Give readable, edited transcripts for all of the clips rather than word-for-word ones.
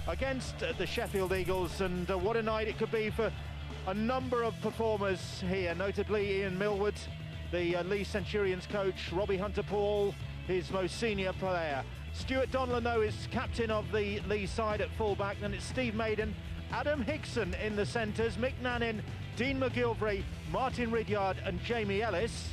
against the Sheffield Eagles, and what a night it could be for a number of performers here, notably Ian Millward, the Leigh Centurions coach, Robbie Hunter-Paul, his most senior player. Stuart Donlan, though, is captain of the Leigh side at fullback, and it's Steve Maiden, Adam Hickson in the centres, Mick Nannin, Dean McGilvray, Martin Ridyard and Jamie Ellis.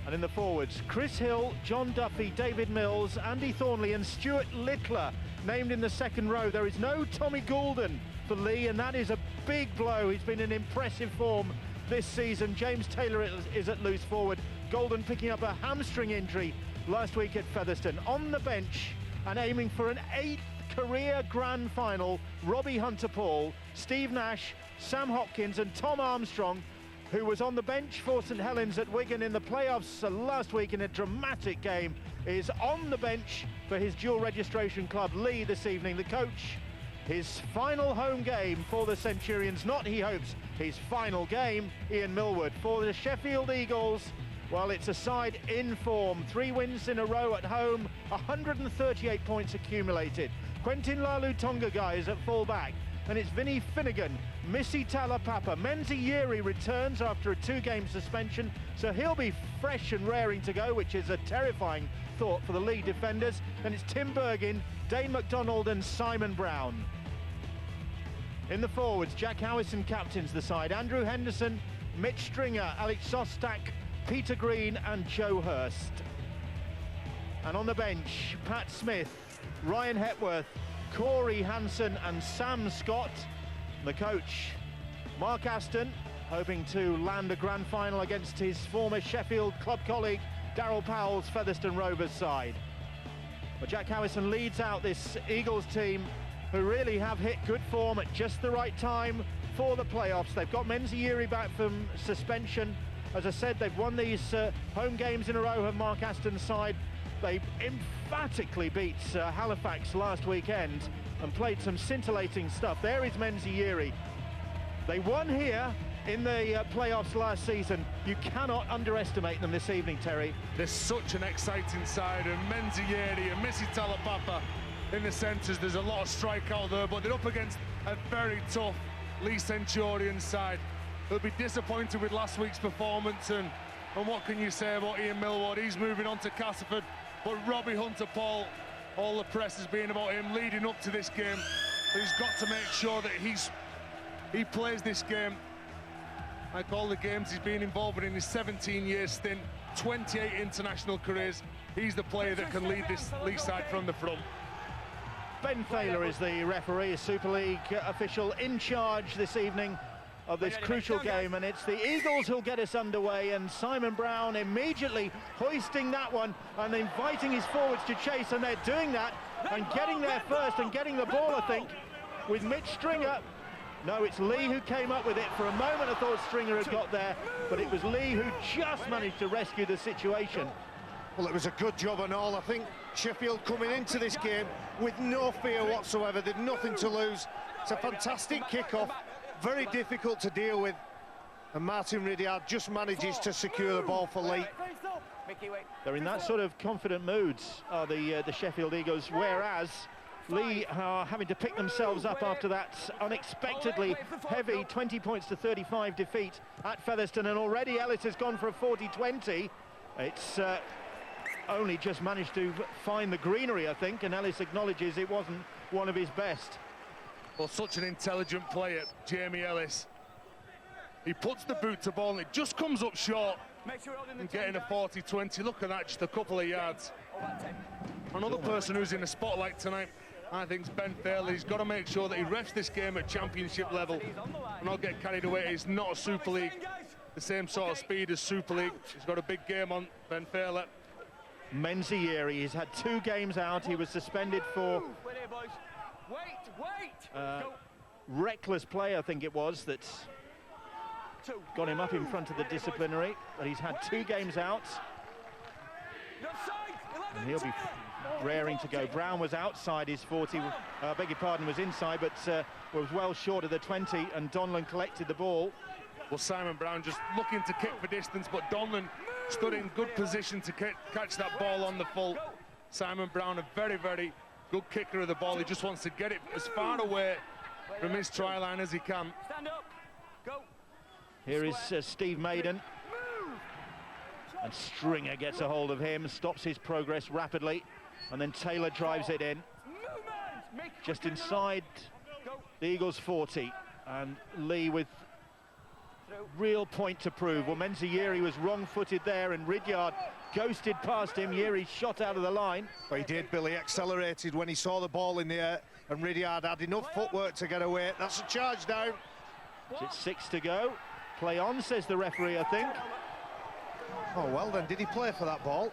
And in the forwards, Chris Hill, John Duffy, David Mills, Andy Thornley and Stuart Littler named in the second row. There is no Tommy Goulden for Leigh, and that is a big blow. He's been in impressive form this season. James Taylor is at loose forward. Goulden picking up a hamstring injury last week at Featherstone. On the bench and aiming for an 8th career grand final, Robbie Hunter-Paul, Steve Nash, Sam Hopkins and Tom Armstrong, who was on the bench for St Helens at Wigan in the playoffs last week in a dramatic game, is on the bench for his dual registration club Leigh this evening. The coach, his final home game for the Centurions, not, he hopes, his final game. Ian Millward for the Sheffield Eagles. Well, it's a side in form, 3 wins in a row at home, 138 points accumulated. Quentin Lalu-Tongagai is at full back, and it's Vinny Finnegan, Missy Talapapa. Menzi Yeri returns after a 2-game suspension, so he'll be fresh and raring to go, which is a terrifying thought for the Leigh defenders. And it's Tim Bergin, Dane MacDonald and Simon Brown. In the forwards, Jack Howison captains the side, Andrew Henderson, Mitch Stringer, Alex Sostak, Peter Green and Joe Hurst. And on the bench, Pat Smith, Ryan Hepworth, Corey Hansen and Sam Scott. The coach, Mark Aston, hoping to land a grand final against his former Sheffield club colleague Darryl Powell's Featherstone Rovers side. But Jack Howison leads out this Eagles team, who really have hit good form at just the right time for the playoffs. They've got Menzi Yeri back from suspension. As I said, they've won these home games in a row of Mark Aston's side. They emphatically beat Halifax last weekend and played some scintillating stuff. There is Menzi Yeri. They won here in the playoffs last season. You cannot underestimate them this evening, Terry. They're such an exciting side, and Menzi Yeri and Missy Talapapa in the centres. There's a lot of strikeout there, but they're up against a very tough Leigh Centurions side. They'll be disappointed with last week's performance, and what can you say about Ian Millward? He's moving on to Castleford, but Robbie Hunter-Paul, all the press has been about him leading up to this game. But he's got to make sure that he plays this game like all the games he's been involved in his 17-year stint, 28 international careers. He's the player that can lead this Leigh side from the front. Ben Thaler is the referee, a Super League official in charge this evening of this crucial game, and it's the Eagles who'll get us underway, and Simon Brown immediately hoisting that one and inviting his forwards to chase, and they're doing that and getting there first and getting the ball, I think, with Mitch Stringer. No, it's Leigh who came up with it. For a moment I thought Stringer had got there, but it was Leigh who just managed to rescue the situation. Well, it was a good job and all. I think Sheffield coming into this game with no fear whatsoever. They'd nothing to lose. It's a fantastic kick-off, very difficult to deal with, and Martin Ridyard just manages to secure the ball for Leigh. They're in that sort of confident mood, are the Sheffield Eagles, whereas Leigh are having to pick themselves up after that unexpectedly heavy 20 points to 35 defeat at Featherstone, and already Ellis has gone for a 40-20. It's only just managed to find the greenery, I think, and Ellis acknowledges it wasn't one of his best. Well, such an intelligent player, Jamie Ellis. He puts the boot to ball and it just comes up short and getting a 40-20. Look at that, just a couple of yards. Another person who's in the spotlight tonight, I think, is Ben Thaler. He's got to make sure that he refs this game at championship level and not get carried away. It's not a Super League, the same sort of speed as Super League. He's got a big game on, Ben Thaler. Menzi Yeri, he's had 2 games out. He was suspended for reckless play, I think it was, that got him up in front of the disciplinary, but he's had 2 games out and he'll be raring to go. Brown was outside his 40, beg your pardon, was inside, but was well short of the 20, and Donlan collected the ball. Well, Simon Brown just looking to kick for distance, but Donlan stood in good position to catch that ball on the full. Simon Brown, a very, very good kicker of the ball. He just wants to get it as far away from his try line as he can. Stand up. Go. Here is Steve Maiden. And Stringer gets a hold of him, stops his progress rapidly, and then Taylor drives it in. Just inside the Eagles' 40, and Leigh with real point to prove. Well, Menzieri was wrong-footed there, and Ridyard ghosted past him. Yeri shot out of the line. Well, he did, Billy. Accelerated when he saw the ball in the air, and Ridyard had enough footwork to get away. That's a charge down. It's 6 to go. Play on, says the referee, I think. Oh, well then, did he play for that ball?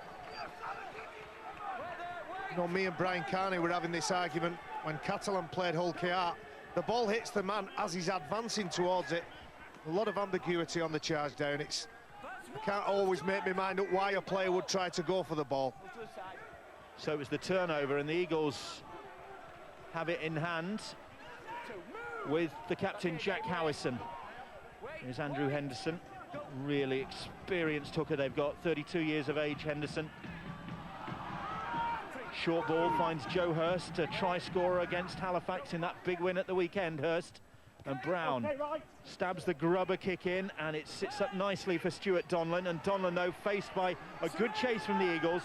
You know, me and Brian Carney were having this argument when Catalan played Hull KR. The ball hits the man as he's advancing towards it. A lot of ambiguity on the charge down. I can't always make my mind up why a player would try to go for the ball. So it was the turnover, and the Eagles have it in hand with the captain, Jack Howison. Here's Andrew Henderson, really experienced hooker they've got, 32 years of age, Henderson. Short ball finds Joe Hurst, a try scorer against Halifax in that big win at the weekend, Hurst. And Brown stabs the grubber kick in, and it sits up nicely for Stuart Donlan. And Donlan, though, faced by a good chase from the Eagles.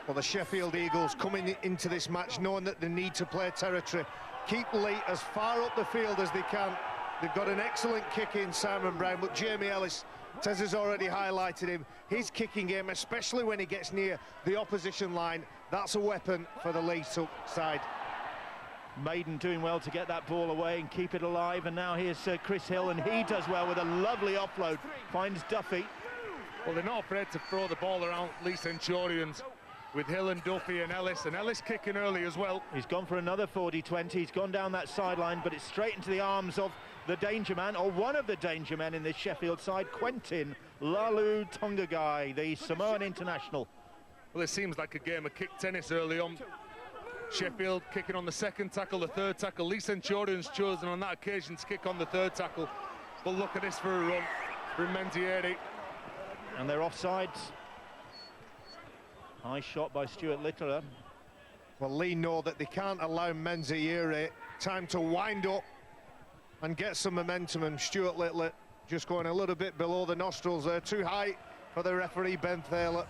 Well, the Sheffield Eagles coming into this match knowing that they need to play territory, keep Leigh as far up the field as they can. They've got an excellent kick in, Simon Brown, but Jamie Ellis, Tez has already highlighted him. His kicking game, especially when he gets near the opposition line, that's a weapon for the Leigh side. Maiden doing well to get that ball away and keep it alive, and now here's Chris Hill, and he does well with a lovely offload, finds Duffy. Well, they're not afraid to throw the ball around Leigh Centurions with Hill and Duffy and Ellis kicking early as well. He's gone for another 40-20, he's gone down that sideline, but it's straight into the arms of the danger man, or one of the danger men in this Sheffield side, Quentin Lalu Tongagai, the Samoan international. Well, it seems like a game of kick tennis early on. Sheffield kicking on the second tackle, the third tackle. Leigh Centurions chosen on that occasion to kick on the third tackle. But look at this for a run from Menzieri. And they're offside. High shot by Stuart Littler. Well, Leigh know that they can't allow Menzieri time to wind up and get some momentum, and Stuart Littler just going a little bit below the nostrils there, too high for the referee, Ben Thaler.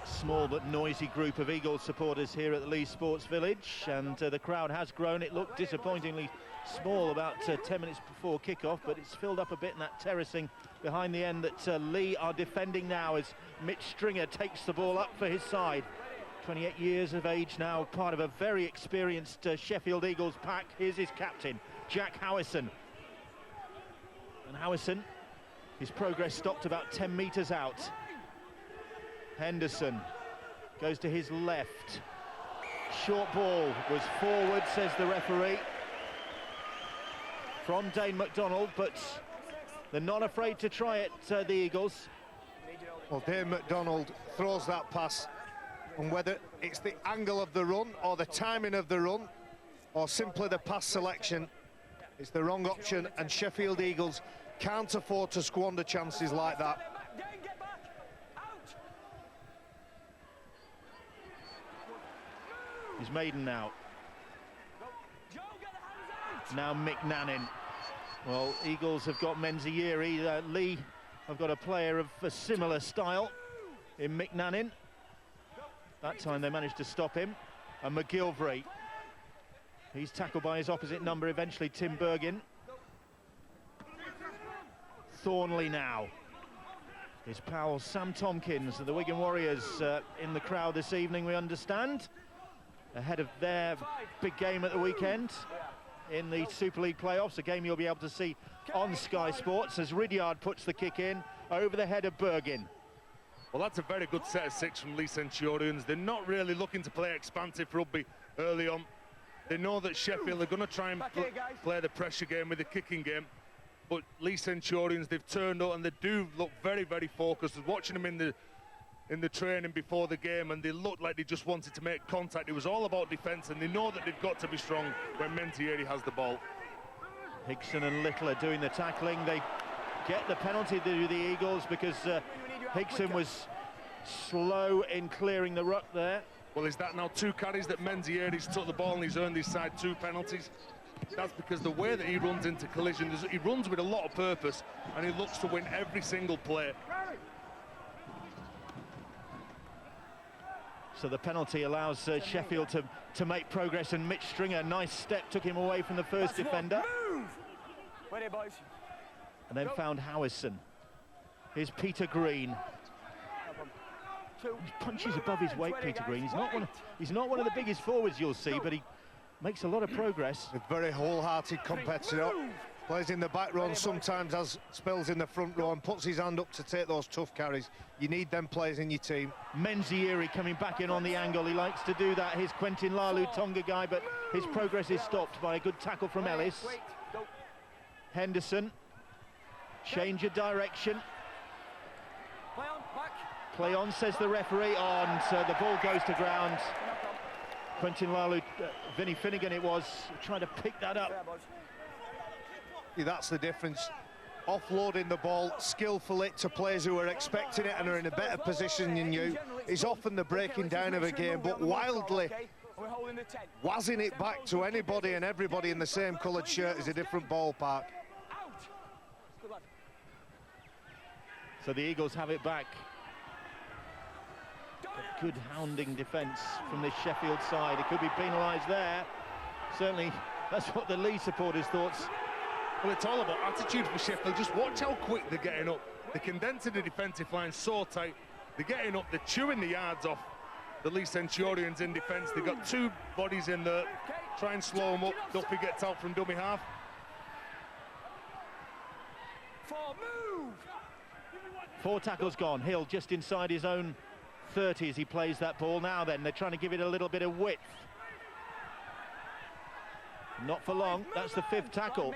Small but noisy group of Eagles supporters here at the Leigh Sports Village, and the crowd has grown. It looked disappointingly small about 10 minutes before kickoff, but it's filled up a bit in that terracing behind the end that Leigh are defending now as Mitch Stringer takes the ball up for his side. 28 years of age now, part of a very experienced Sheffield Eagles pack. Here's his captain, Jack Howison. And Howison, his progress stopped about 10 metres out. Henderson goes to his left. Short ball was forward, says the referee, from Dane McDonald, but they're not afraid to try it, the Eagles. Well, Dane McDonald throws that pass, and whether it's the angle of the run or the timing of the run or simply the pass selection, it's the wrong option, and Sheffield Eagles can't afford to squander chances like that. He's Maiden now. Now McNannon. Well, Eagles have got Menzieri. Leigh have got a player of a similar style in McNannon. That time they managed to stop him. And McGilvray. He's tackled by his opposite number, eventually Tim Bergin. Thornley now. His pal Sam Tompkins of the Wigan Warriors in the crowd this evening, we understand, ahead of their big game at the weekend in the Super League playoffs, a game you'll be able to see on Sky Sports as Ridyard puts the kick in over the head of Bergin. Well, that's a very good set of six from Leigh Centurions. They're not really looking to play expansive rugby early on. They know that Sheffield are going to try and play the pressure game with the kicking game, but Leigh Centurions, they've turned up and they do look very, very focused. I was watching them in the training before the game, and they looked like they just wanted to make contact. It was all about defence, and they know that they've got to be strong when Menzieri has the ball. Higson and Little are doing the tackling. They get the penalty to the Eagles because Higson was slow in clearing the ruck there. Well, is that now 2 carries that Menzies took the ball and he's earned his side 2 penalties? That's because the way that he runs into collision, he runs with a lot of purpose and he looks to win every single play. So the penalty allows Sheffield to make progress, and Mitch Stringer, nice step, took him away from the first defender. And then found Howison. Here's Peter Green. He punches above his weight, Peter Green. He's not one of the biggest forwards you'll see, but he makes a lot of progress. A very wholehearted competitor. Plays in the back row and sometimes has spells in the front row and puts his hand up to take those tough carries. You need them players in your team. Menzies coming back in on the angle. He likes to do that. Here's Quentin Lalu, Tonga guy, but his progress is stopped by a good tackle from Ellis. Henderson. Change of direction. Play on, says the referee. On, so the ball goes to ground. Quentin Lalu, Vinnie Finnegan it was, trying to pick that up. Yeah, that's the difference. Offloading the ball skillfully to players who are expecting it and are in a better position than you is often the breaking down of a game, but wildly wazzing it back to anybody and everybody in the same coloured shirt is a different ballpark. So the Eagles have it back. A good hounding defence from this Sheffield side. It could be penalised there. Certainly, that's what the Leigh supporters thought. Well, it's all about attitude for Sheffield. Just watch how quick they're getting up. They're condensing the defensive line so tight. They're getting up, they're chewing the yards off the Leigh Centurions in defence. They've got 2 bodies in there. Try and slow them up. Duffy gets out from dummy half. 4 tackles gone. Hill just inside his own 30 as he plays that ball. Now then, they're trying to give it a little bit of width. Not for long. That's the 5th tackle.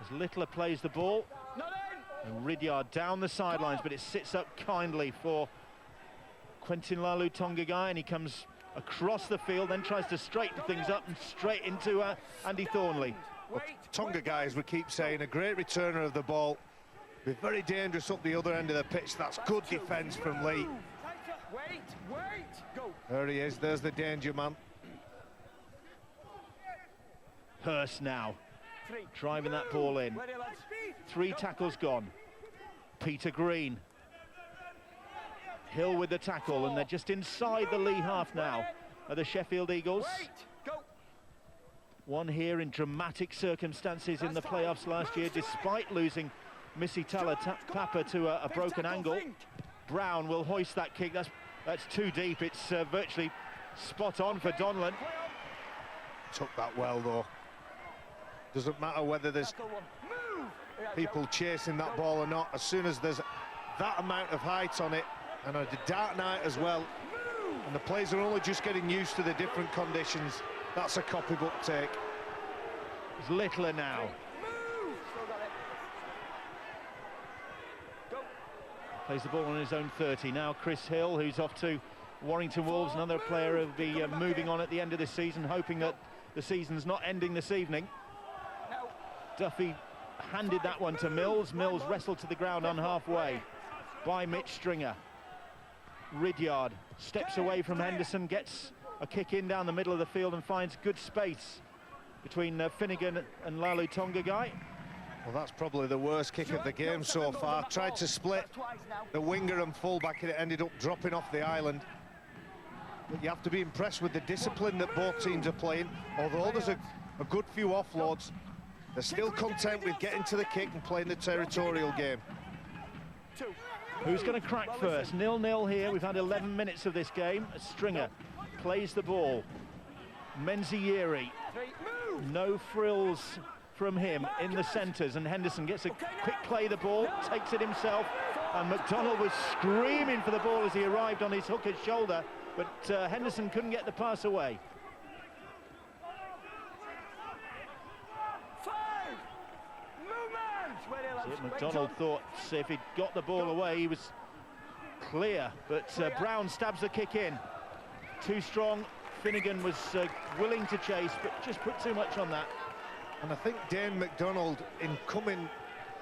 As Littler plays the ball. And Ridyard down the sidelines, but it sits up kindly for Quentin Lalu, Tonga guy, and he comes across the field, then tries to straighten things up and straight into Andy Thornley. Well, Tonga guy, as we keep saying, a great returner of the ball. Be very dangerous up the other end of the pitch. That's good defence from Leigh. There he is, there's the danger man. Hurst now, driving that ball in. 3 tackles gone. Peter Green. Hill with the tackle, and they're just inside the Leigh half now of the Sheffield Eagles. One here in dramatic circumstances in the playoffs last year, despite losing Missy Papa to a broken ankle. Brown will hoist that kick. That's too deep. It's virtually spot on for Donlan. Took that well, though. Doesn't matter whether there's people chasing that ball or not. As soon as there's that amount of height on it, and a dark night as well, and the players are only just getting used to the different conditions, that's a copybook take. It's Littler now. Plays the ball on his own 30. Now Chris Hill, who's off to Warrington Wolves, another player who'll be moving on at the end of this season, hoping that the season's not ending this evening. Duffy handed that one to Mills. Mills wrestled to the ground on halfway by Mitch Stringer. Ridyard steps away from Henderson, gets a kick in down the middle of the field and finds good space between Finnegan and Lalu Tonga guy. Well, that's probably the worst kick of the game so far. Tried to split the winger and fullback, and it ended up dropping off the island. But you have to be impressed with the discipline that both teams are playing. Although there's a good few offloads, they're still content with getting to the kick and playing the territorial game. Who's going to crack first? 0-0 here. We've had 11 minutes of this game. Stringer plays the ball. Menzies, no frills from him in the centres, and Henderson gets a quick play the ball, takes it himself, and McDonald was screaming for the ball as he arrived on his hooker's shoulder, but Henderson couldn't get the pass away. So McDonald thought if he'd got the ball away he was clear, but Brown stabs the kick in. Too strong. Finnegan was willing to chase, but just put too much on that. And I think Dane McDonald, in coming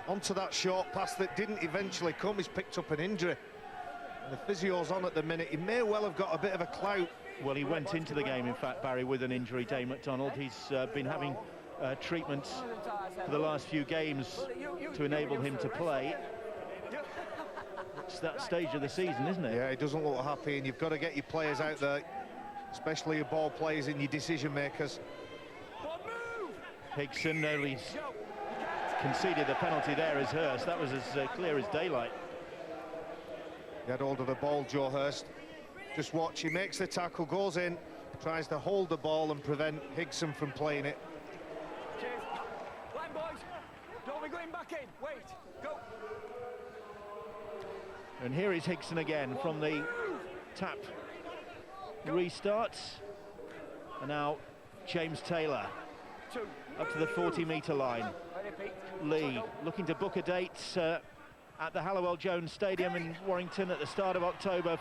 onto that short pass that didn't eventually come. He's picked up an injury. And the physio's on at the minute. He may well have got a bit of a clout. Well, he went into the game, in fact, Barry, with an injury, Dave McDonald. He's been having treatments for the last few games to enable him to play. It's that stage of the season, isn't it? Yeah, he doesn't look happy, and you've got to get your players out there, especially your ball players and your decision makers. Higson, he's conceded the penalty there as Hurst. That was as clear as daylight. He had hold of the ball, Joe Hurst. Just watch, he makes the tackle, goes in, tries to hold the ball and prevent Higson from playing it. Cheers. Line, boys. Don't be going back in. Wait. Go. And here is Higson again from the tap restarts. And now James Taylor up to the 40-metre line. Leigh looking to book a date at the Hallowell-Jones Stadium in Warrington at the start of October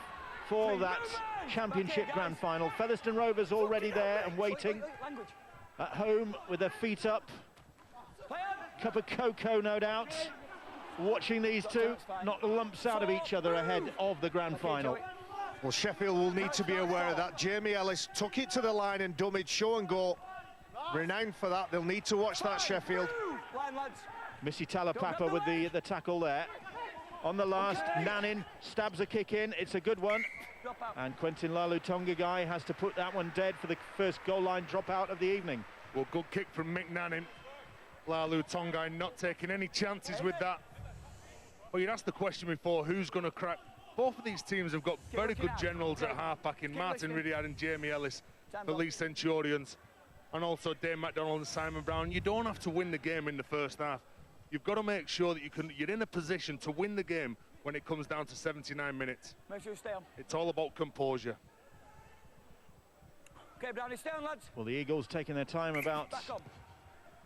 for that championship grand final. Featherstone Rovers already there and waiting at home with their feet up. Cup of cocoa, no doubt. Watching these two knock the lumps out of each other ahead of the grand final. Well, Sheffield will need to be aware of that. Jamie Ellis took it to the line and dummied, show and go. Renowned for that. They'll need to watch that, Sheffield. Missy Talapapa with the tackle there. On the last, Nanin stabs a kick in. It's a good one. And Quentin Lalu-Tongagai has to put that one dead for the first goal line dropout of the evening. Well, good kick from Mick Nanin. Lalu-Tongagai not taking any chances with that. Well, you'd asked the question before, who's going to crack? Both of these teams have got very good generals at half-back in Martin Ridyard and Jamie Ellis, the Leigh Centurions, and also Dave McDonald and Simon Brown. You don't have to win the game in the first half. You've got to make sure that you're in a position to win the game when it comes down to 79 minutes. Make sure you stay on. It's all about composure. Okay, Brownie, stay on, lads. Well, the Eagles taking their time about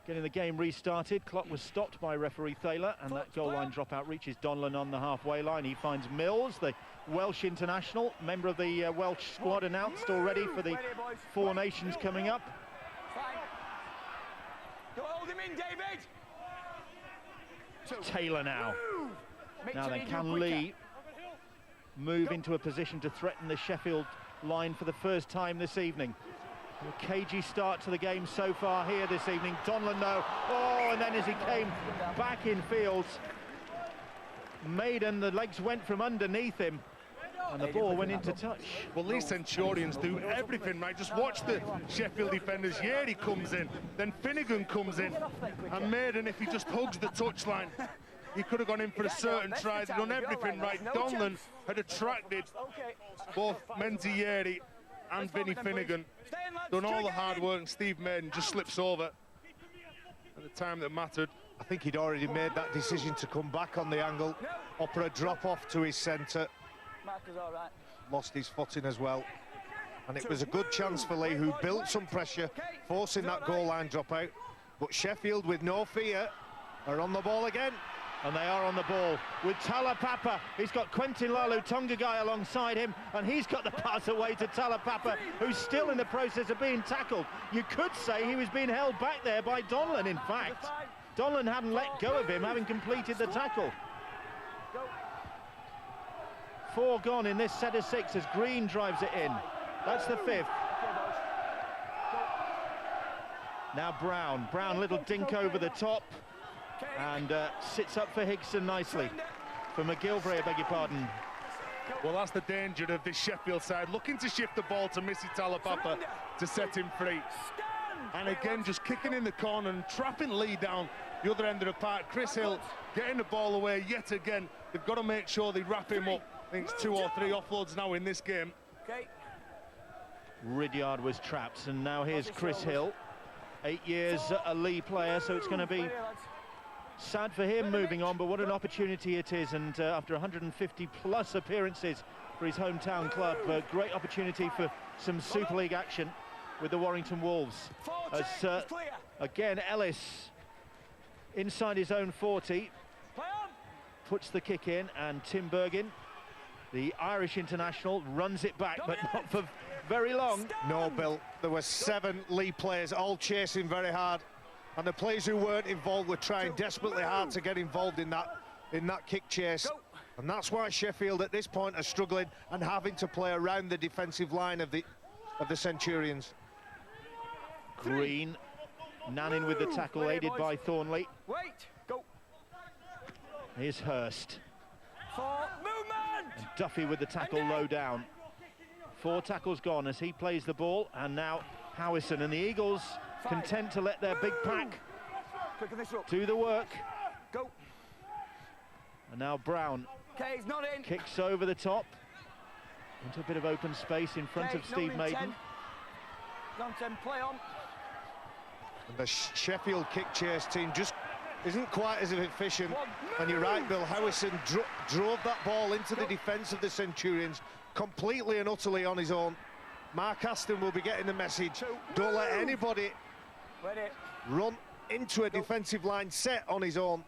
getting the game restarted. Clock was stopped by referee Thaler, and that goal line dropout reaches Donlan on the halfway line. He finds Mills, the Welsh international, member of the Welsh squad, announced already for the Four Nations coming up. Fine. Don't hold him in, David. Taylor now. Now then, can Leigh move into a position to threaten the Sheffield line for the first time this evening? A cagey start to the game so far here this evening. Donlan, no. Oh, and then as he came back in field, Maiden, the legs went from underneath him, and the ball went into touch. Well, Leigh Centurions do everything right. Just watch the Sheffield defenders. Yeri comes in, then Finnegan comes in, and Maiden, if he just hugs the touchline, he could have gone in for a certain try. They've done everything right. Donlan had attracted both Menzi Yeri and Vinnie Finnegan. Done all the hard work, and Steve Maiden just slips over at the time that mattered. I think he'd already made that decision to come back on the angle, offer a drop-off to his centre. Lost his footing as well. And it was a good chance for Leigh, who built some pressure, forcing that goal line dropout. But Sheffield, with no fear, are on the ball again. And they are on the ball with Talapapa. He's got Quentin Lalu-Tongagai alongside him, and he's got the pass away to Talapapa, who's still in the process of being tackled. You could say he was being held back there by Donlan, in fact. Donlan hadn't let go of him, having completed the tackle. 4 gone in this set of 6 as Green drives it in. That's the 5th. Now Brown, little dink over the top, and sits up for Higson nicely. For McGilvray, I beg your pardon. Well, that's the danger of this Sheffield side, looking to shift the ball to Missy Talapapa to set him free. And again, just kicking in the corner and trapping Leigh down the other end of the park. Chris Hill getting the ball away yet again. They've got to make sure they wrap him up. I think it's 2 or 3 offloads now in this game. Ridyard was trapped, and now here's Chris Hill. 8 years a Leigh player, so it's going to be sad for him moving on, but what an opportunity it is. And after 150 plus appearances for his hometown club, a great opportunity for some Super League action with the Warrington Wolves. As again, Ellis inside his own 40 puts the kick in, and Tim Bergin, the Irish international, runs it back, but not for very long. No, Bill, there were 7 Leigh players all chasing very hard. and the players who weren't involved were trying desperately hard to get involved in that kick chase. And that's why Sheffield at this point are struggling and having to play around the defensive line of the Centurions. Green, Nannin with the tackle, aided by Thornley. Wait, go. Here's Hurst. Movement! And Duffy with the tackle low down. 4 tackles gone as he plays the ball, and now Howison, and the Eagles content to let their big pack do the work. Go. And now Brown He's not in. kicks over the top into a bit of open space in front of Steve Maiden. On 10, play on. And the Sheffield kick chase team just isn't quite as efficient. And you're right, Bill, Howison drove that ball into the defence of the Centurions completely and utterly on his own. Mark Aston will be getting the message. Don't let anybody run into a defensive line set on his own.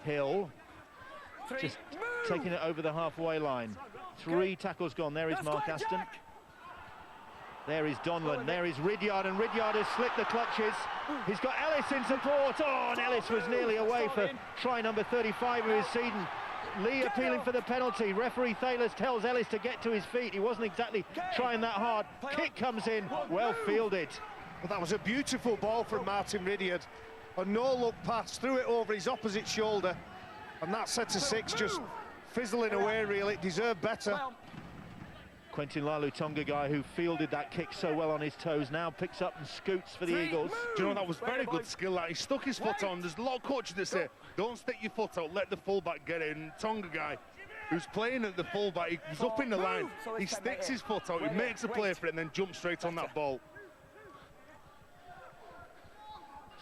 Hill just taking it over the halfway line. 3 tackles gone. There is Mark Aston. There is Donlan. There is Ridyard, and Ridyard has slipped the clutches. He's got Ellis in support. Oh, and Ellis was nearly away for try number 35 of his season. Leigh appealing for the penalty. Referee Thaler tells Ellis to get to his feet. He wasn't exactly trying that hard. Kick comes in, well fielded. Well, that was a beautiful ball from Martin Ridyard. A no-look pass, threw it over his opposite shoulder. And that set of 6 just fizzling away, really. It deserved better. Quentin Lalu guy who fielded that kick so well on his toes now picks up and scoots for the Eagles. Do you know, that was very good skill. He stuck his foot on. There's a lot of coaches that say, don't stick your foot out, let the fullback get it. And Tonga guy, who's playing at the fullback, he was up in the line. He sticks his foot out, he makes a play for it, and then jumps straight on that ball.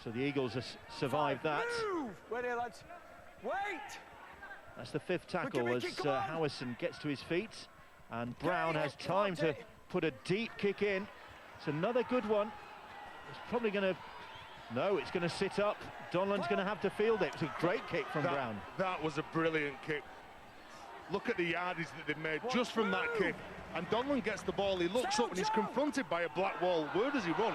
So the Eagles have survived that. Wait here, lads. Wait! That's the 5th tackle as Howison gets to his feet. And Brown has time to put a deep kick in. It's another good one. It's probably going to... No, it's going to sit up. Donlan's going to have to field it. It's a great kick from Brown. That was a brilliant kick. Look at the yardage that they've made just from that kick. And Donlan gets the ball. He looks up and he's confronted by a black wall. Where does he run?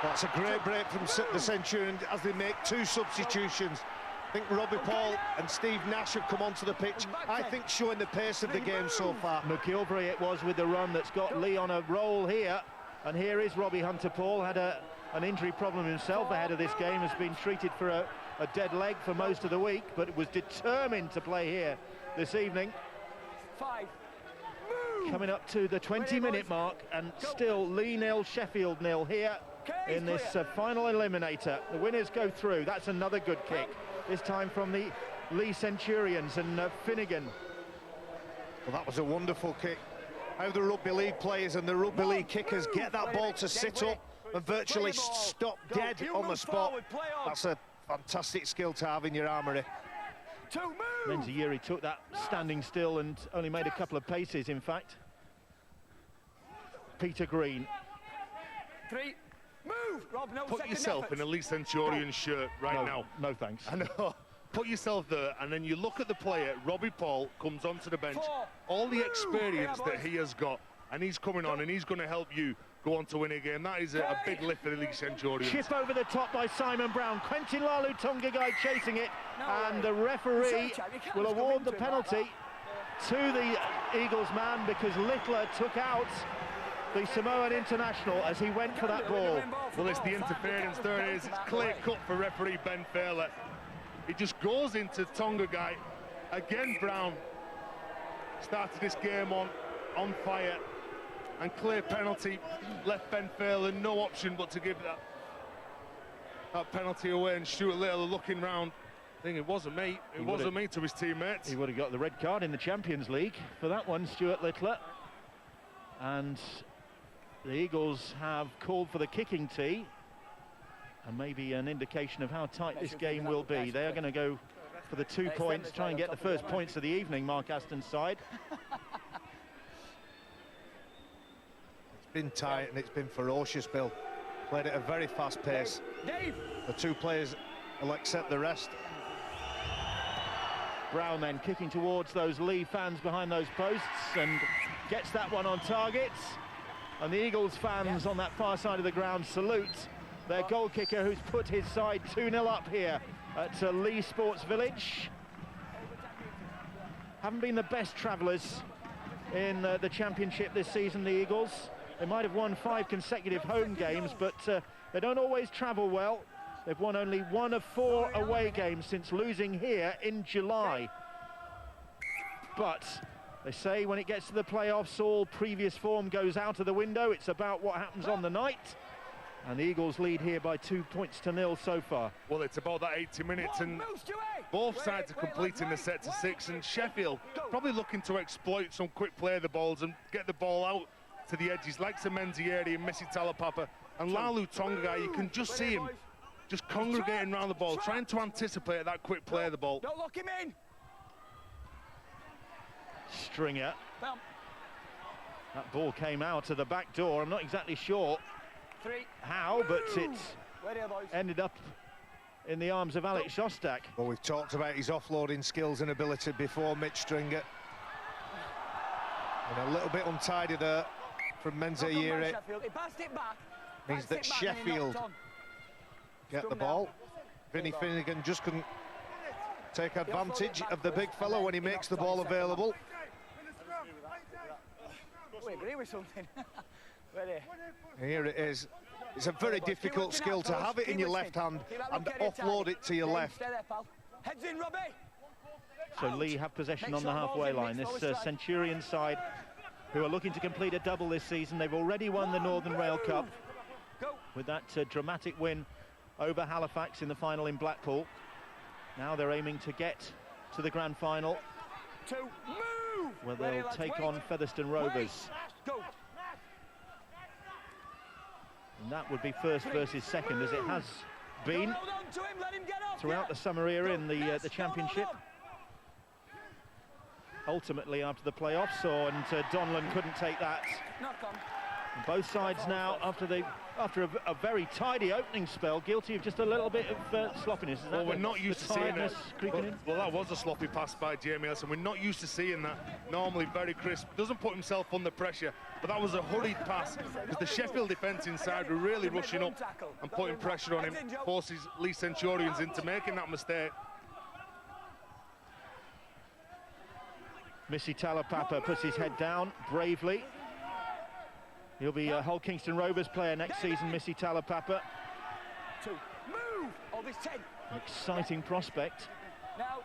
That's a great break from the Centurion as they make 2 substitutions. I think Robbie Paul and Steve Nash have come onto the pitch, I think showing the pace of the game so far. McGilvery it was with the run that's got Leigh on a roll here. And here is Robbie Hunter-Paul, had an injury problem himself ahead of this game, has been treated for a dead leg for most of the week, but was determined to play here this evening. 5. Coming up to the 20-minute mark, and still Leigh 0, Sheffield 0 here in this final eliminator. The winners go through. That's another good kick, this time from the Leigh Centurions, and Finnegan. Well, that was a wonderful kick. How the rugby league players and the rugby league kickers get that ball to sit up and virtually stop dead on the spot. That's a fantastic skill to have in your armoury. Menzieri took that standing still and only made a couple of paces, in fact. Peter Green. 3. Move, Rob, no Put yourself in a Leigh Centurion shirt right now. No thanks. I know. Put yourself there, and then you look at the player. Robbie Paul comes onto the bench. All the experience that he has got, and he's coming on, and he's going to help you go on to win a game. That is a big lift for the Leigh Centurions. Chip over the top by Simon Brown. Quentin Lalu Tonga guy chasing it, and the referee will award the penalty to the Eagles man because Littler took out the Samoan international as he went for that ball. Well, it's the interference. There it is. It's clear cut for referee Ben Fowler. He just goes into Tonga guy. Again, Brown started this game on fire. And clear penalty, left Ben Fowler no option but to give that penalty away. And Stuart Little looking round, thinking it wasn't me, it wasn't me to his teammates. He would have got the red card in the Champions League for that one, Stuart Littler. And the Eagles have called for the kicking tee, and maybe an indication of how tight this game will be. They are going to go for the 2 points, try and get the first points of the evening, Mark Aston's side. It's been tight and it's been ferocious, Bill. Played at a very fast pace. The 2 players will accept the rest. Brown then kicking towards those Leigh fans behind those posts and gets that one on target. And the Eagles fans on that far side of the ground salute their goal kicker, who's put his side 2-0 up here at Leigh Sports Village. Haven't been the best travellers in the championship this season, the Eagles. They might have won 5 consecutive home games, but they don't always travel well. They've won only 1 of 4 away games since losing here in July. But they say when it gets to the playoffs, all previous form goes out of the window. It's about what happens on the night. And the Eagles lead here by 2-0 so far. Well, it's about that 80 minutes, and both sides are completing the set to 6, and Sheffield probably looking to exploit some quick play of the balls and get the ball out to the edges, like Menzieri and Messi Talapapa. And Lalu Tonga, you can just see him just congregating around the ball, trying to anticipate that quick play of the ball. Don't lock him in. Stringer. That ball came out of the back door. I'm not exactly sure how, but it ended up in the arms of Alex Shostak. Well, we've talked about his offloading skills and ability before, Mitch Stringer. And a little bit untidy there from Menzieri. Means that Sheffield get the ball. Vinny Finnegan just couldn't take advantage of the big fellow when he makes the ball available. We agree with something. Here it is. It's a very difficult skill to have it in your left hand and offload it to your left. Heads in, Robbie. So Leigh have possession on the halfway line. This Centurion side, who are looking to complete a double this season. They've already won the Northern Rail Cup with that dramatic win over Halifax in the final in Blackpool. Now they're aiming to get to the grand final, where they'll take on Featherstone Rovers. And that would be first versus second, as it has been throughout the summer era in the championship. Ultimately, after the playoffs, and Donlan couldn't take that. And both sides now, after a very tidy opening spell, guilty of just a little bit of sloppiness. Well, we're not used to seeing it. Well, that was a sloppy pass by Jamie Elson. We're not used to seeing that. Normally very crisp. Doesn't put himself under pressure, but that was a hurried pass because the Sheffield defence inside were really rushing up and putting pressure on him, forces Leigh Centurions into making that mistake. Messi Talapapa puts his head down bravely. He'll be a Hull Kingston Rovers player next season, Messi Talapapa. An exciting prospect. Now,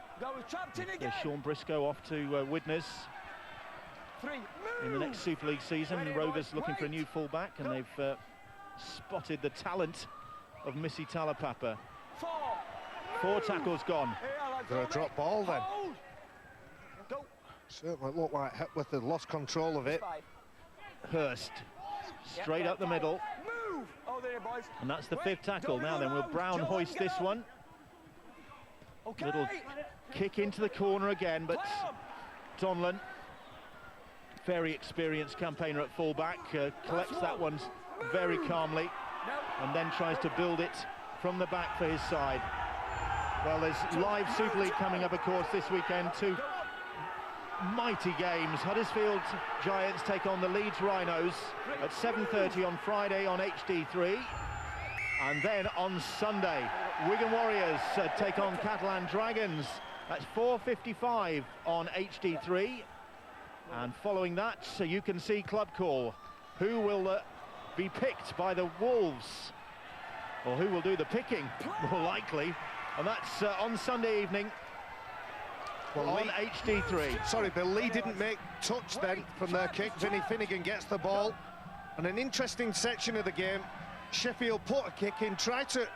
trapped in again. Sean Briscoe off to Widnes in the next Super League season. Rovers looking for a new fullback, and they've spotted the talent of Messi Talapapa. 4 tackles gone. Got a drop ball then. Certainly looked like Hepworth had lost control of it. Hurst straight up the middle. And that's the 5th tackle. Now then, will Brown hoist this one? Little kick into the corner again, but Donlan, very experienced campaigner at fullback, collects that one very calmly and then tries to build it from the back for his side. Well, there's live Super League coming up, of course, this weekend. 2 mighty games. Huddersfield Giants take on the Leeds Rhinos at 7:30 on Friday on HD3, and then on Sunday Wigan Warriors take on Catalan Dragons. That's 4:55 on HD3, and following that, so you can see Club Call. Who will be picked by the Wolves, or who will do the picking, more likely, and that's on Sunday evening. Well, on HD3. Sorry, Bill, Leigh didn't make touch then from their kick. Vinny Finnegan gets the ball. And an interesting section of the game. Sheffield put a kick in, tried to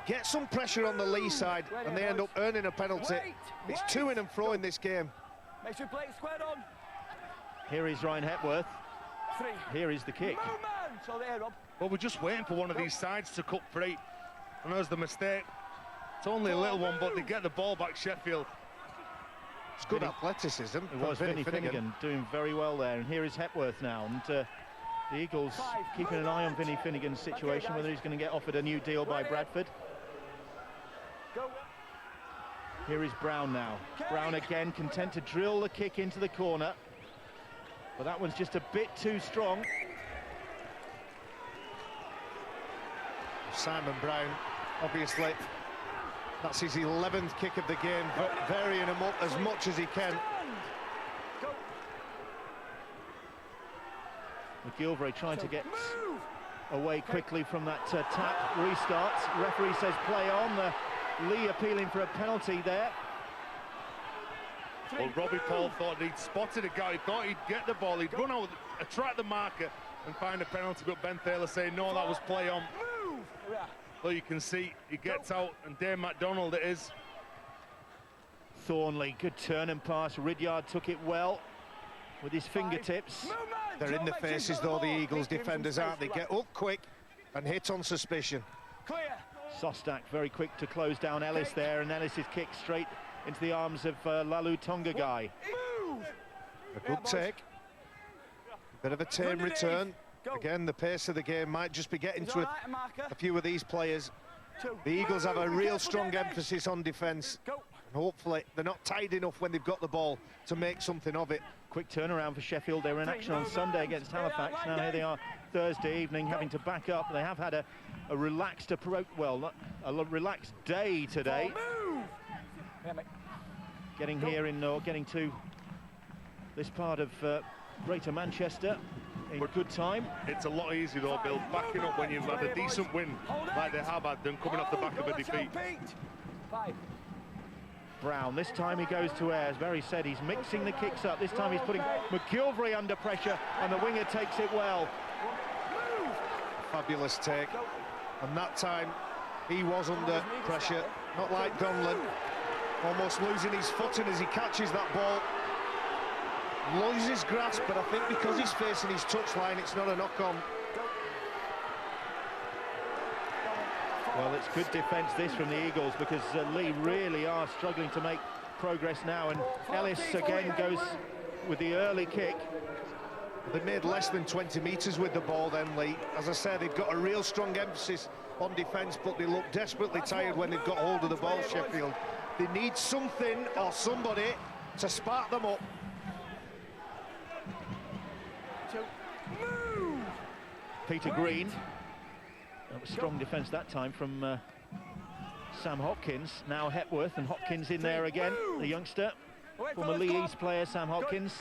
get some pressure on the Leigh side, and they end up earning a penalty. It's to and fro in this game. Make sure play it squared on. Here is Ryan Hepworth. Here is the kick. Well, we're just waiting for one of these sides to cut free. And there's the mistake. It's only a little one, but they get the ball back, Sheffield. It's good athleticism. It was Vinny Finnegan doing very well there. And here is Hepworth now. And the Eagles keeping an eye on Vinny Finnegan's situation, whether he's going to get offered a new deal by Bradford. Here is Brown now. Brown again, content to drill the kick into the corner. But that one's just a bit too strong. Simon Brown, obviously, that's his 11th kick of the game, varying them up as much as he can. McGilvray trying to get away quickly from that tap. Restarts. Referee says play on. Leigh appealing for a penalty there. Well, Robbie Paul thought he'd spotted a guy. He thought he'd get the ball. He'd run out, attract the marker and find a penalty. But Ben Taylor saying no, that was play on. So you can see he gets out, and Dave McDonald it is. Thornley, good turn and pass. Ridyard took it well with his fingertips. They're in the faces though, the Eagles defenders, aren't they? Get up quick and hit on suspicion. Sostak very quick to close down Ellis there, and Ellis is kicked straight into the arms of Lalu Tongagai. A good take. Bit of a tame return. Again, the pace of the game might just be getting to a few of these players. The Eagles have a real strong emphasis on defence. Hopefully they're not tight enough when they've got the ball to make something of it. Quick turnaround for Sheffield. They were in action on Sunday against Halifax. Now here they are Thursday evening having to back up. They have had a relaxed approach, well, a relaxed day today. Getting here in, or getting to this part of Greater Manchester in good time. It's a lot easier though, Bill, backing up when you've had a decent win like they have had than coming off the back of a defeat. Brown, this time he goes to air. As Barry said, he's mixing the kicks up. This time he's putting McGilvray under pressure, and the winger takes it well. Fabulous take. And that time he was under pressure, not like Donlan, almost losing his footing as he catches that ball. Loses grasp, but I think because he's facing his touchline, it's not a knock-on. Well, it's good defence this from the Eagles, because Leigh really are struggling to make progress now, and Ellis again goes with the early kick. They made less than 20 metres with the ball then, Leigh. As I said, they've got a real strong emphasis on defence, but they look desperately tired when they've got hold of the ball, Sheffield. They need something or somebody to spark them up. Peter Green. That was strong defence that time from Sam Hopkins. Now Hepworth, and Hopkins in there again, the youngster. Former Leigh East player, Sam Hopkins.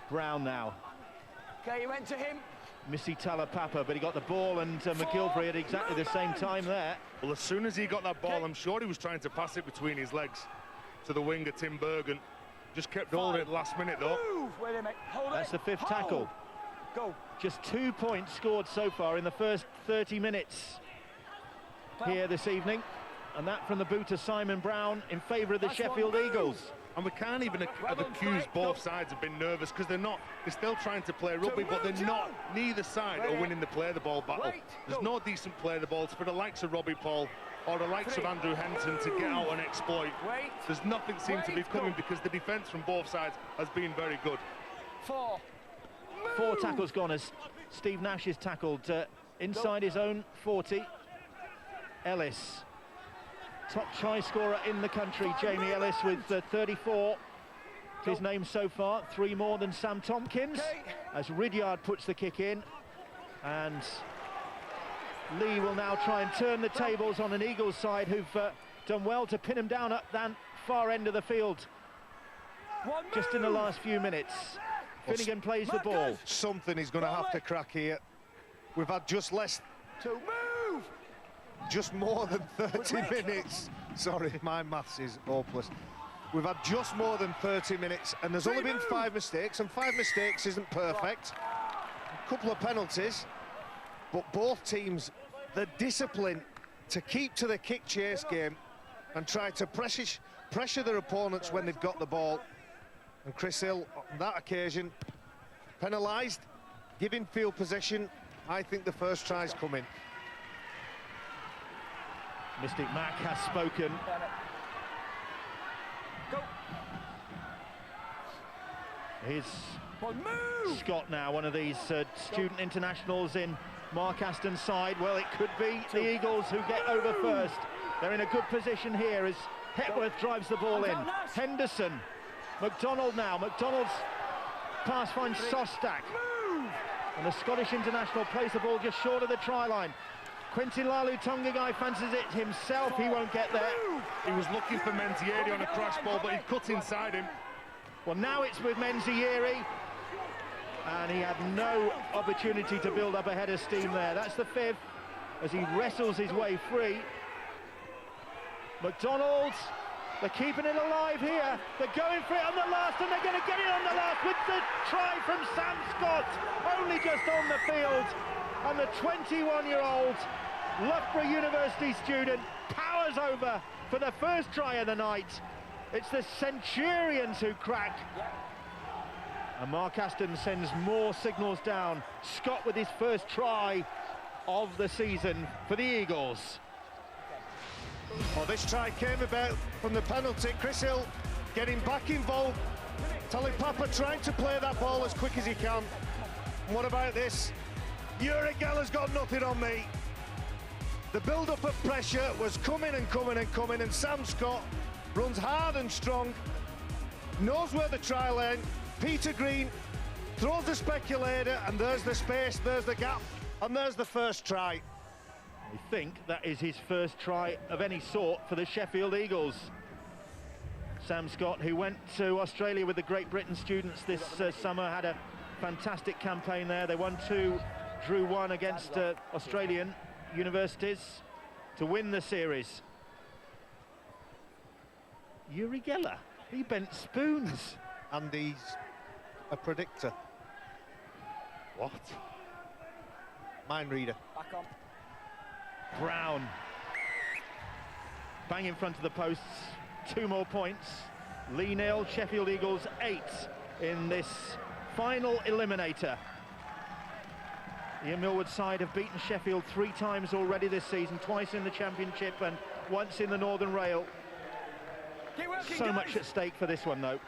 Brown now. Okay, he went to him. Missy Talapapa, but he got the ball, and McGilvray at exactly the same time there. Well, as soon as he got that ball, I'm sure he was trying to pass it between his legs to the winger, Tim Bergen. Just kept holding it last minute, though. That's the fifth tackle. Go. Just 2 points scored so far in the first 30 minutes here this evening. And that from the boot of Simon Brown in favour of the Sheffield Eagles. And we can't even accuse both sides of being nervous, because they're still trying to play rugby, but they're not. Neither side are winning the play the ball battle. There's no decent play the ball for the likes of Robbie Paul or the likes of Andrew Henson to get out and exploit. There's nothing seems to be coming, because the defence from both sides has been very good. Four tackles gone as Steve Nash is tackled inside his own 40. Ellis, top try scorer in the country, Jamie Ellis, with 34. His name so far, 3 more than Sam Tompkins, as Ridyard puts the kick in. And Leigh will now try and turn the tables on an Eagles side who've done well to pin him down at that far end of the field just in the last few minutes. Finnegan plays the ball. Something is going to have to crack here. We've had just more than 30 minutes. Sorry, my maths is hopeless. We've had just more than 30 minutes, and there's only been 5 mistakes, and 5 mistakes isn't perfect. A couple of penalties, but both teams, the discipline to keep to the kick chase game and try to pressure their opponents when they've got the ball. And Chris Hill, on that occasion, penalised, giving field possession. I think the first try's coming. Mystic Mac has spoken. Here's Scott now, one of these student internationals in Mark Aston's side. Well, it could be the Eagles who get over first. They're in a good position here as Hepworth drives the ball in. Henderson. McDonald now. McDonald's pass finds Sostak. And the Scottish international plays the ball just short of the try line. Quintin Lalu Guy fancies it himself, he won't get there. He was looking for Menzieri on a crash ball, but he cut inside him. Well, now it's with Menzieri, and he had no opportunity to build up a head of steam there. That's the fifth, as he wrestles his way free. McDonald's, they're keeping it alive here. They're going for it on the last, and they're going to get it on the last with the try from Sam Scott, only just on the field. And the 21-year-old Loughborough University student powers over for the first try of the night. It's the Centurions who crack. And Mark Aston sends more signals down. Scott with his first try of the season for the Eagles. Well, this try came about from the penalty. Chris Hill getting back involved. Talipapa trying to play that ball as quick as he can. And what about this? Uri Geller's got nothing on me. The build-up of pressure was coming and coming and coming, and Sam Scott runs hard and strong, knows where the try lane. Peter Green throws the speculator, and there's the space, there's the gap, and there's the first try. I think that is his first try of any sort for the Sheffield Eagles. Sam Scott, who went to Australia with the Great Britain students this summer, had a fantastic campaign there. They won 2, drew 1 against Australian universities to win the series. Uri Geller, he bent spoons. And he's a predictor. What? Mind reader. Back on. Brown. Bang in front of the posts. 2 more points. Leigh 0, Sheffield Eagles 8 in this final eliminator. The Millwood side have beaten Sheffield 3 times already this season, twice in the Championship and once in the Northern Rail. So much at stake for this one, though.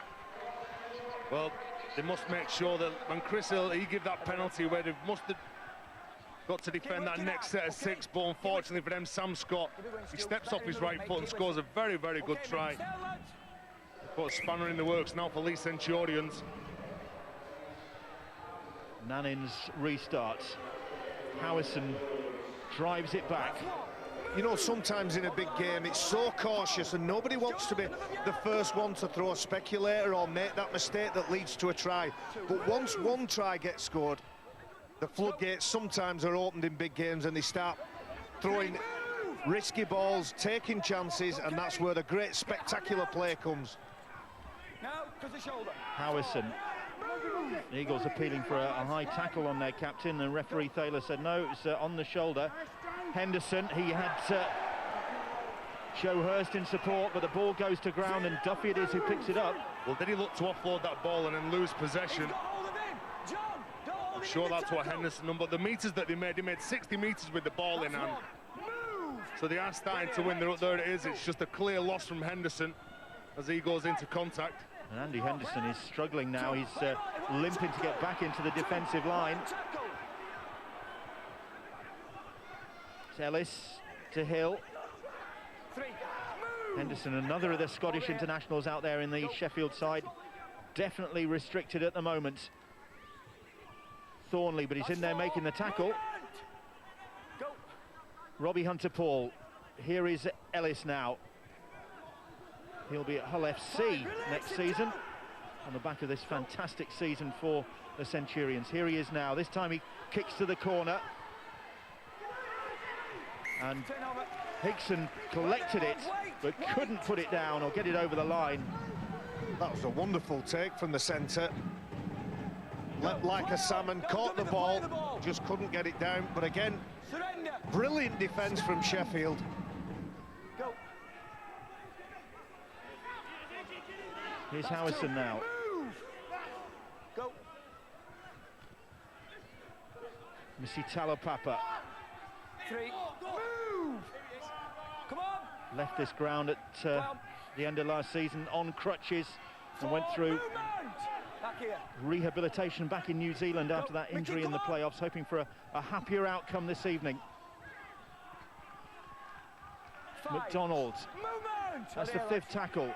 Well, they must make sure that when Chris Hill, he give that penalty where they must have got to defend that next set of 6, but unfortunately for them, Sam Scott, he steps off his right foot and scores a very, very good try. Put a spanner in the works now for Leigh Centurions. Nannin's restart. Howison drives it back. You know, sometimes in a big game it's so cautious and nobody wants to be the first one to throw a speculator or make that mistake that leads to a try. But once one try gets scored, the floodgates sometimes are opened in big games and they start throwing risky balls, taking chances, and that's where the great spectacular play comes. Now, to the shoulder. Howison. The Eagles appealing for a high tackle on their captain, and referee Thaler said no, it was on the shoulder. Henderson, he had Joe Hurst in support, but the ball goes to ground and Duffy it is who picks it up. Well, did he look to offload that ball and then lose possession? I'm sure that's what Henderson done, but the meters that they made 60 meters with the ball in hand. So they are starting to win. There it is, it's just a clear loss from Henderson as he goes into contact. And Andy Henderson is struggling now, he's limping to get back into the defensive line. It's Ellis to Hill. Henderson, another of the Scottish internationals out there in the Sheffield side. Definitely restricted at the moment. Thornley, but he's in there making the tackle. Robbie Hunter-Paul. Here is Ellis now. He'll be at Hull FC next season on the back of this fantastic season for the Centurions. Here he is now. This time he kicks to the corner. And Hickson collected it, but couldn't put it down or get it over the line. That was a wonderful take from the centre. Leapt like a salmon, caught the ball, just couldn't get it down. But again, brilliant defence from Sheffield. Here's Howison now. Go. Missy Talopapa. 3. Move. Come on. Left this ground at the end of last season on crutches and went through rehabilitation back in New Zealand after that injury in the playoffs, hoping for a happier outcome this evening. McDonald. That's the 5th tackle.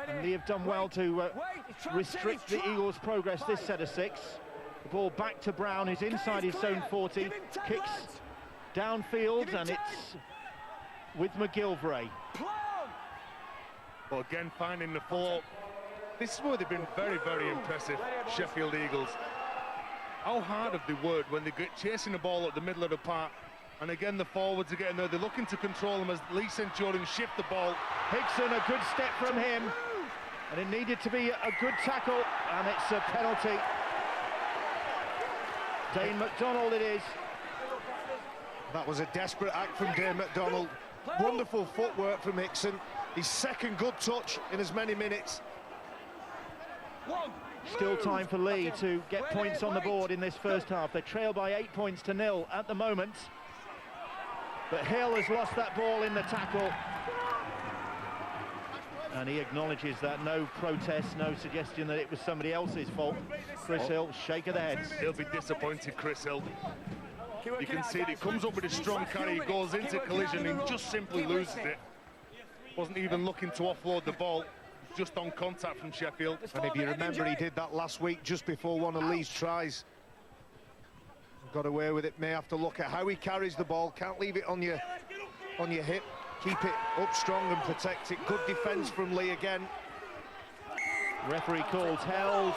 And they have done well to restrict the Eagles' progress this set of 6. The ball back to Brown, who's inside his zone 40, kicks downfield, and it's with McGilvray. But again, finding the floor. This is where they've been very, very impressive, Sheffield Eagles. How hard have they worked when they get chasing the ball at the middle of the park? And again, the forwards are getting there. They're looking to control them as Leigh Centurions shift the ball. Hickson, a good step from him. And it needed to be a good tackle, and it's a penalty. Dane McDonald it is. That was a desperate act from Dane McDonald. Wonderful footwork from Hickson. His second good touch in as many minutes. Still time for Leigh to get points on the board in this first half. They trail by 8 points to 0 at the moment. But Hill has lost that ball in the tackle. And he acknowledges that. No protest, no suggestion that it was somebody else's fault. Chris Hill, shake of the head. He'll be disappointed, Chris Hill. You can see it. He comes up with a strong carry, he goes into collision and just simply loses it. Wasn't even looking to offload the ball. Just on contact from Sheffield. And if you remember, he did that last week just before one of Leigh's tries. Got away with it. May have to look at how he carries the ball. Can't leave it on your hip. Keep it up strong and protect it. Good defence from Leigh again. Referee calls held.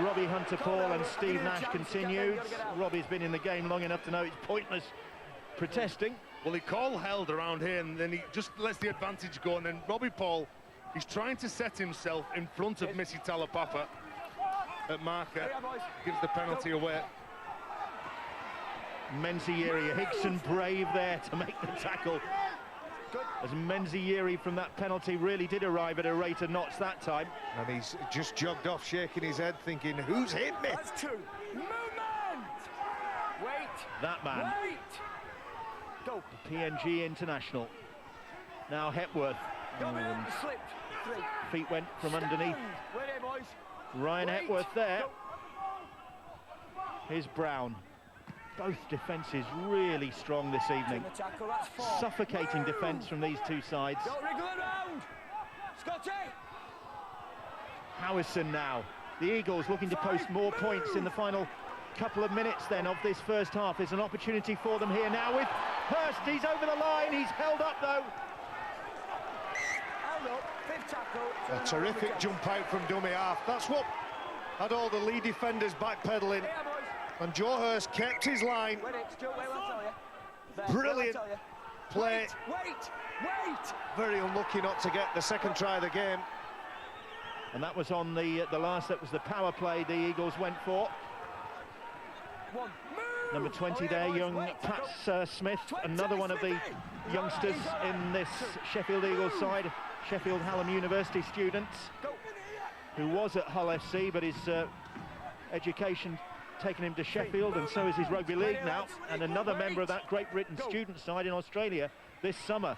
Robbie Hunter-Paul and Steve Nash continued. Robbie's been in the game long enough to know it's pointless protesting. Well, he called held around here, and then he just lets the advantage go, and then Robbie Paul, he's trying to set himself in front of Missy Talapapa at marker, gives the penalty away. Menzieri, Hickson brave there to make the tackle. As Menzieri from that penalty really did arrive at a rate of knots that time. And he's just jogged off, shaking his head, thinking, who's hit me? That's two. Movement! Wait! That man. Wait! Go. The PNG international. Now Hepworth. Slipped. Three. Feet went from underneath. Wait here, boys. Ryan Wait. Hepworth there. Go. Here's Brown. Both defences really strong this evening. The tackle, that's four. Suffocating defence from these two sides. Don't wriggle around. Scotty! Howison now. The Eagles looking to post more points in the final couple of minutes then of this first half. There's an opportunity for them here now with Hurst. He's over the line. He's held up though. Held up. Fifth tackle. A terrific jump out from dummy half. That's what had all the Leigh defenders backpedaling. Here, boys. And Joe Hurst kept his line. Wait, Stu, wait, I'll tell you. There, Brilliant I'll tell you. play. Wait! Very unlucky not to get the second try of the game. And that was on the last, that was the power play the Eagles went for. One. Move! Number 20 yeah, there, boys, young wait, Pat Smith, another one of the youngsters in this Sheffield Eagles side, Sheffield Hallam University student, who was at Hull FC, but his education taken him to Sheffield, and so is his rugby league now, and another member of that Great Britain student side in Australia this summer.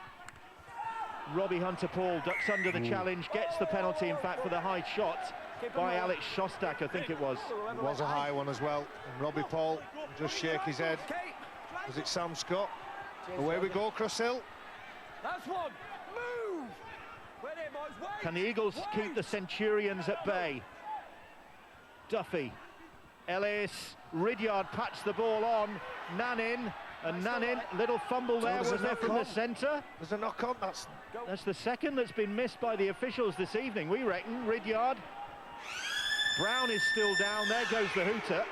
Robbie Hunter-Paul ducks under the challenge, gets the penalty, in fact, for the high shot by Alex Shostak, I think it was. It was a high one as well. And Robbie Paul just shake his head. Was it Sam Scott? Away we go, Chris Hill. That's one. Move! Wait here, boys, wait! Can the Eagles keep the Centurions at bay? Duffy, Ellis, Ridyard patched the ball on, Nanin, and Nanin, little fumble there, was there from the centre? There's a knock on, That's the second that's been missed by the officials this evening, we reckon. Ridyard. Brown is still down, there goes the hooter.